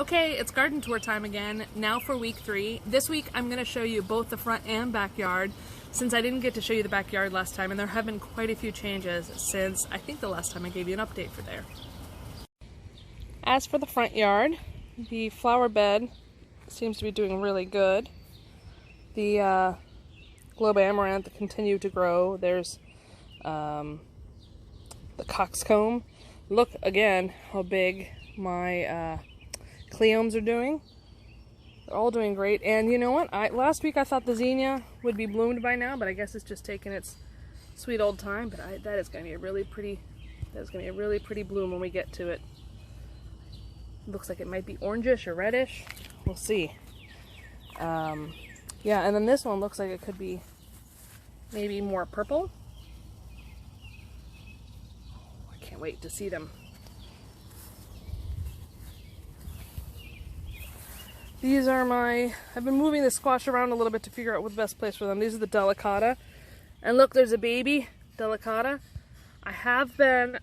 Okay, it's garden tour time again, now for week 3. This week I'm going to show you both the front and backyard, since I didn't get to show you the backyard last time, and there have been quite a few changes since I think the last time I gave you an update for there. As for the front yard, the flower bed seems to be doing really good. The globe amaranth continue to grow. There's the coxcomb. Look again how big my cleomes are doing. They're all doing great. And you know what? Last week I thought the zinnia would be bloomed by now, but I guess it's just taking its sweet old time. But that is going to be a really pretty. That is going to be a really pretty bloom when we get to it. Looks like it might be orangish or reddish. We'll see. Yeah, and then this one looks like it could be maybe more purple. I can't wait to see them. These are I've been moving the squash around a little bit to figure out what the best place for them. These are the delicata. And look, there's a baby delicata. I have been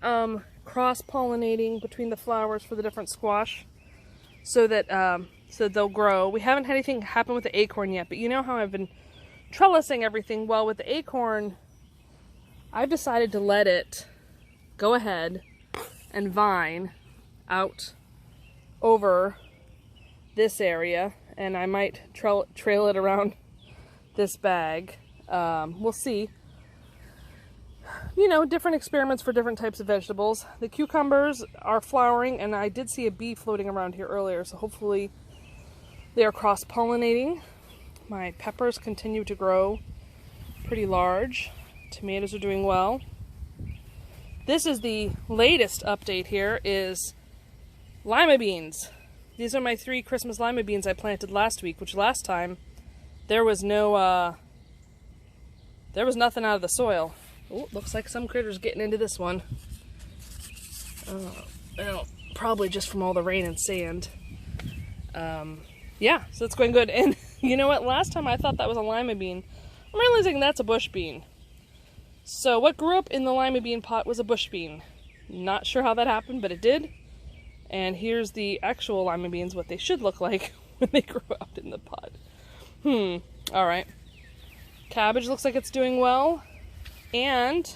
cross-pollinating between the flowers for the different squash so that they'll grow. We haven't had anything happen with the acorn yet, but you know how I've been trellising everything? Well, with the acorn, I've decided to let it go ahead and vine out over this area, and I might trail it around this bag. We'll see. You know, different experiments for different types of vegetables. The cucumbers are flowering, and I did see a bee floating around here earlier, so hopefully they are cross-pollinating. My peppers continue to grow pretty large. Tomatoes are doing well. This is the latest update here, is Lima beans. These are my 3 Christmas Lima beans I planted last week, which last time there was no, there was nothing out of the soil. Oh, looks like some critter's getting into this one. Well, probably just from all the rain and sand. Yeah, so it's going good. And you know what? Last time I thought that was a lima bean. I'm realizing that's a bush bean. So what grew up in the lima bean pot was a bush bean. Not sure how that happened, but it did. And here's the actual lima beans, what they should look like when they grow out in the pot. Alright. Cabbage looks like it's doing well. And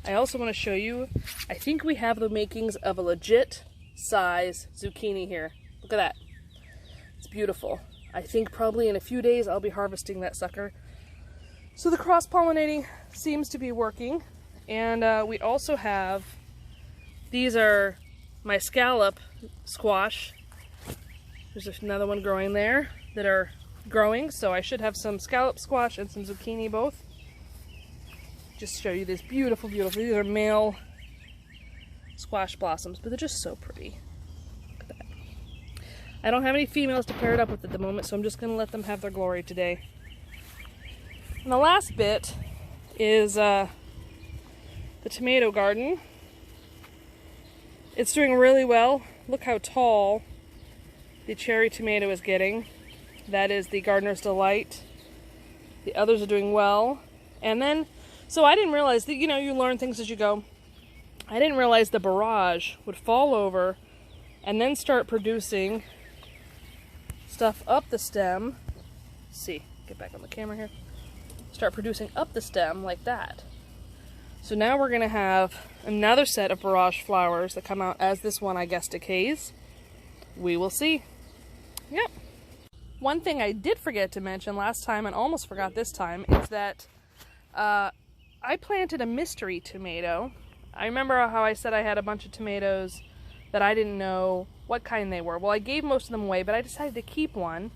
I also want to show you, I think we have the makings of a legit size zucchini here. Look at that. It's beautiful. I think probably in a few days I'll be harvesting that sucker. So the cross-pollinating seems to be working. And we also have, these are my scallop squash. There's another one growing there that are growing, so I should have some scallop squash and some zucchini both. Just show you this beautiful, beautiful. These are male squash blossoms, but they're just so pretty. Look at that. I don't have any females to pair it up with at the moment, so I'm just going to let them have their glory today. And the last bit is the tomato garden. It's doing really well. Look how tall the cherry tomato is getting. That is the gardener's delight. The others are doing well. And then, so I didn't realize that, you know, you learn things as you go. I didn't realize the barrage would fall over and then start producing stuff up the stem. Let's see, get back on the camera here. Start producing up the stem like that. So now we're going to have another set of barrage flowers that come out as this one, I guess, decays. We will see. Yep. One thing I did forget to mention last time and almost forgot this time is that I planted a mystery tomato. I remember how I said I had a bunch of tomatoes that I didn't know what kind they were. Well, I gave most of them away, but I decided to keep one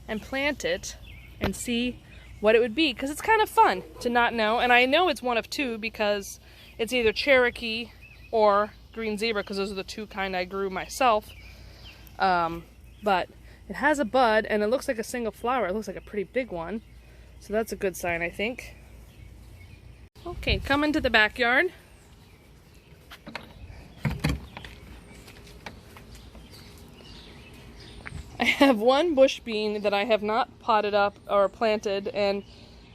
and plant it and see what it would be, because it's kind of fun to not know. And I know it's one of 2 because it's either Cherokee or Green Zebra, because those are the 2 kind I grew myself. But it has a bud and it looks like a single flower. It looks like a pretty big one, so that's a good sign, I think. Okay, coming to the backyard. I have one bush bean that I have not potted up or planted, and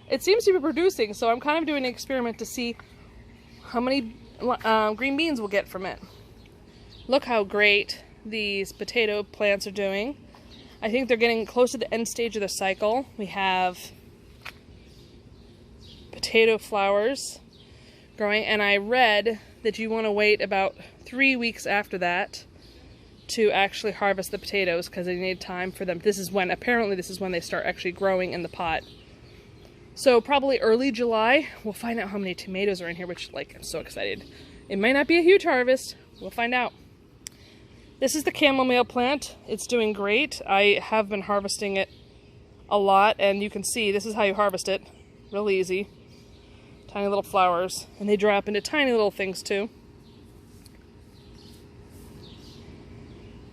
it seems to be producing, so I'm kind of doing an experiment to see how many green beans we'll get from it. Look how great these potato plants are doing. I think they're getting close to the end stage of the cycle. We have potato flowers growing, and I read that you want to wait about 3 weeks after that to actually harvest the potatoes because they need time for them. Apparently this is when they start actually growing in the pot. So probably early July, we'll find out how many tomatoes are in here, which, like, I'm so excited. It might not be a huge harvest. We'll find out. This is the chamomile plant. It's doing great. I have been harvesting it a lot, and you can see this is how you harvest it. Really easy. Tiny little flowers, and they dry up into tiny little things too.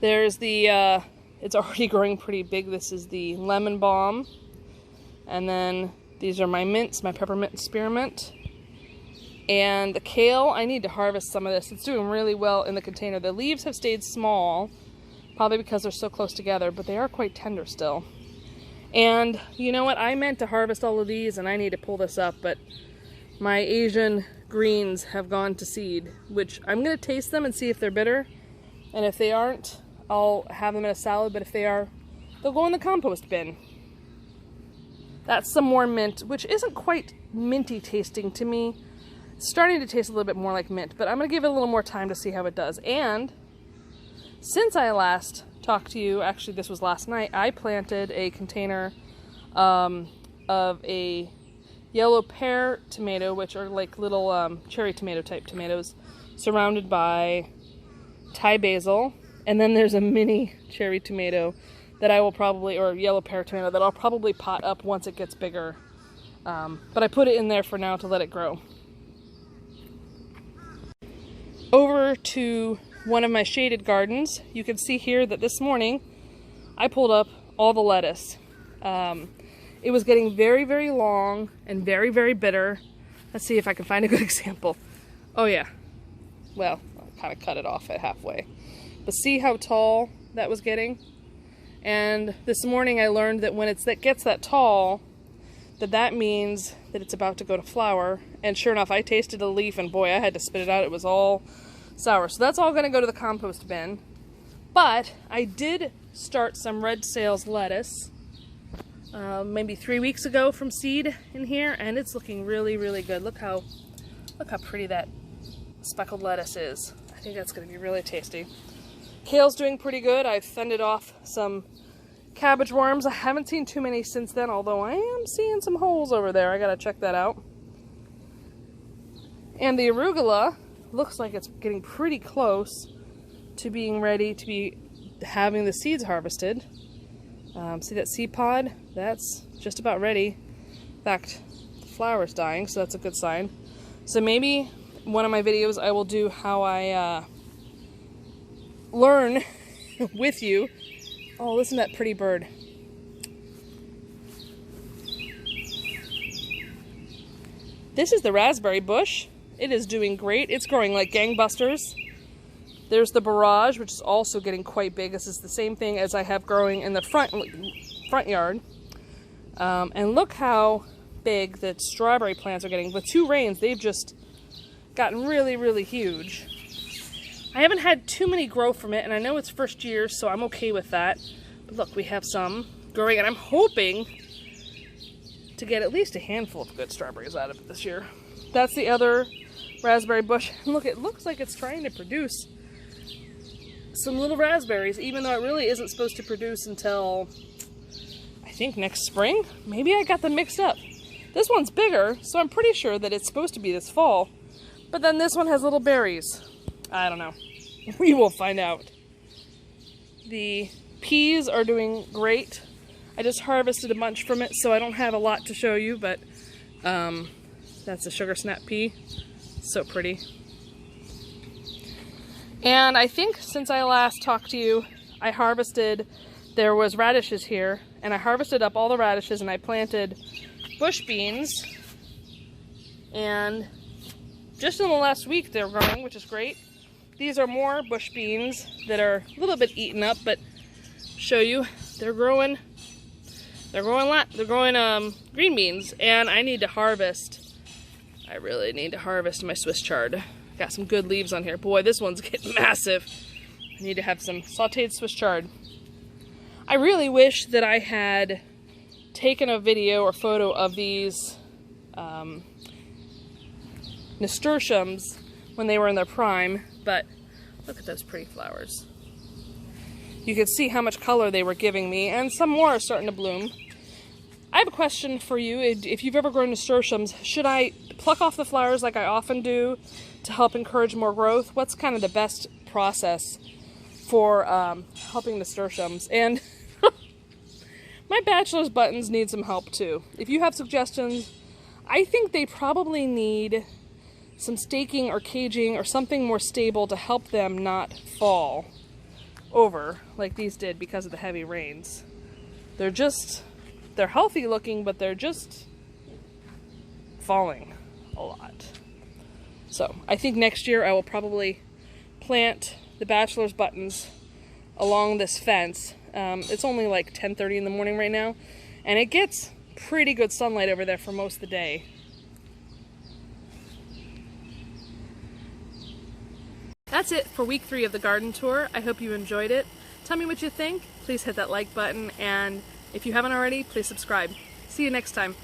There's the, it's already growing pretty big. This is the lemon balm. And then these are my mints, my peppermint and spearmint. And the kale, I need to harvest some of this. It's doing really well in the container. The leaves have stayed small, probably because they're so close together, but they are quite tender still. And you know what? I meant to harvest all of these, and I need to pull this up, but my Asian greens have gone to seed, which I'm going to taste them and see if they're bitter. And if they aren't, I'll have them in a salad, but if they are, they'll go in the compost bin. That's some more mint, which isn't quite minty tasting to me. It's starting to taste a little bit more like mint, but I'm going to give it a little more time to see how it does. And since I last talked to you, actually this was last night, I planted a container of a yellow pear tomato, which are like little cherry tomato type tomatoes, surrounded by Thai basil. And then there's a mini cherry tomato that I will probably, or yellow pear tomato, that I'll probably pot up once it gets bigger. But I put it in there for now to let it grow. Over to one of my shaded gardens, you can see here that this morning I pulled up all the lettuce. It was getting very, very long and very, very bitter. Let's see if I can find a good example. Oh yeah, well, I kind of cut it off at halfway. But see how tall that was getting? And this morning I learned that when it gets that tall, that means that it's about to go to flower. And sure enough, I tasted a leaf, and boy, I had to spit it out. It was all sour. So that's all going to go to the compost bin. But I did start some red sales lettuce maybe 3 weeks ago from seed in here, and it's looking really, really good. Look how pretty that speckled lettuce is. I think that's going to be really tasty. Kale's doing pretty good. I've fended off some cabbage worms. I haven't seen too many since then, although I am seeing some holes over there. I gotta check that out. And the arugula looks like it's getting pretty close to being ready to be having the seeds harvested. See that seed pod? That's just about ready. In fact, the flower's dying, so that's a good sign. So maybe one of my videos I will do how I learn with you. Oh, listen to that pretty bird. This is the raspberry bush. It is doing great. It's growing like gangbusters. There's the barrage, which is also getting quite big. This is the same thing as I have growing in the front yard. And look how big the strawberry plants are getting. With 2 rains, they've just gotten really, really huge. I haven't had too many grow from it, and I know it's first year, so I'm okay with that. But look, we have some growing, and I'm hoping to get at least a handful of good strawberries out of it this year. That's the other raspberry bush. And look, it looks like it's trying to produce some little raspberries, even though it really isn't supposed to produce until, I think, next spring. Maybe I got them mixed up. This one's bigger, so I'm pretty sure that it's supposed to be this fall. But then this one has little berries. I don't know. We will find out. The peas are doing great. I just harvested a bunch from it, so I don't have a lot to show you, but that's a sugar snap pea. So pretty. And I think since I last talked to you, I harvested, there was radishes here, and I harvested up all the radishes, and I planted bush beans, and just in the last week they're growing, which is great. These are more bush beans that are a little bit eaten up, but show you, they're growing green beans, and I need to harvest. I really need to harvest my Swiss chard. Got some good leaves on here. Boy, this one's getting massive. Need to have some sauteed Swiss chard. I really wish that I had taken a video or photo of these nasturtiums when they were in their prime, but look at those pretty flowers. You can see how much color they were giving me, and some more are starting to bloom. I have a question for you. If you've ever grown nasturtiums, should I pluck off the flowers like I often do to help encourage more growth? What's kind of the best process for helping nasturtiums? And my bachelor's buttons need some help too. If you have suggestions, I think they probably need some staking or caging or something more stable to help them not fall over like these did because of the heavy rains. They're healthy looking, but they're just falling a lot. So I think next year I will probably plant the bachelor's buttons along this fence. It's only like 10:30 in the morning right now, and it gets pretty good sunlight over there for most of the day. That's it for week 3 of the garden tour. I hope you enjoyed it. Tell me what you think. Please hit that like button, and if you haven't already, please subscribe. See you next time.